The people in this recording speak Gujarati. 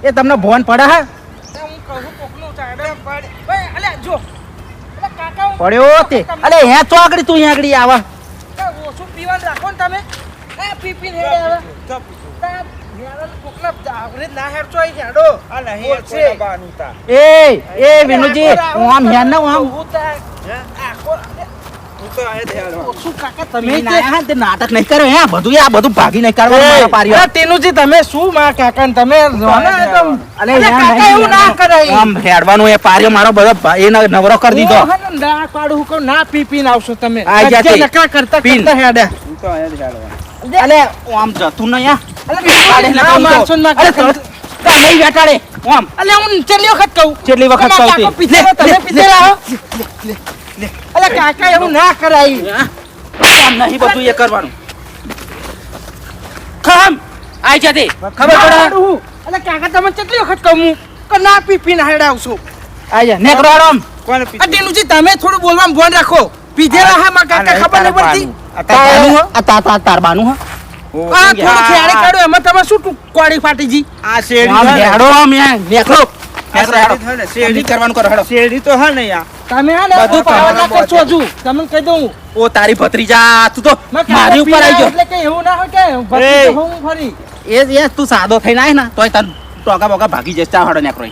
એ તમને ભોન પડે હા હું કહું કોકનું ચાડે પડે ઓય અલે જો અલે કાકા હું પડ્યો તે અલે હે તો આગળ તું અહીં આગળ આવા ઓછું પીવાનું રાખો ને તમે એ પી હેડે હવે કોકના આવરે ના હેડજો અહીં હેડો આ નહીં છે બાનુતા એ વિનુજી આમ હેન ના આમ શું કાકા તમે તમે ના તે નાટક નહીં કરો હે બધું આ બધું ભાગી નહીં કરવાનું મારા પારિયો તેનુજી તમે શું માં કાકા તમે અલે કાકા એવું ના કરાય આમ હેડવાનું એ પારિયો મારો બધો એને નવરો કરી દીધો ના પાડું હું ના પીને આવશો તમે આ જાતે. નકા કરતા પીન. કરતા હેડે અલે આમ જતું નહીં આ અલે ના માનસો ના અરે કાકા નહીં બેટાડે આમ અલે હું છેલ્લી વખત કહું કેટલી વખત તમારા કહું કાકો પીધેલો, તમે પીધેલા હો? અલે કાકા એવું ના કરાય આમ નહીં બધું એ કરવાનું ખમ આઈ જતે ખબર પડે અલે કાકા તમે કેટલી વખત કહું હું કે ના પીને હેડાવશો આઈ જા નેકરો આરામ આ તેનુજી તમે થોડું બોલવામાં ભોન રાખો પીધેલા હા માં કાકા ખબર નહીં પડતી તાર બાનું હા આ થોડું ખેડે કાઢો એમાં તમે શું કોડી ફાટી જી આ આમ શેરડી હેડો આમ યા નેકરો શેરડી કરવાનું કરો હેડો શેરડી તો હા નહીં આ તમે હા ને બધું પાવર ના તમારા કરશો હજુ તમને કહી દઉં ઓ તારી ભત્રીજા તું તો મેં કાકા મારી ઉપર આવી ગયો એટલે કે એવું ના હોય કે ભક્તિ તો હું ફરી એ તું સાદો થઈને આય ને તોય તને ટોકા બોકા ભાગી જશે ચા હડો નેકરો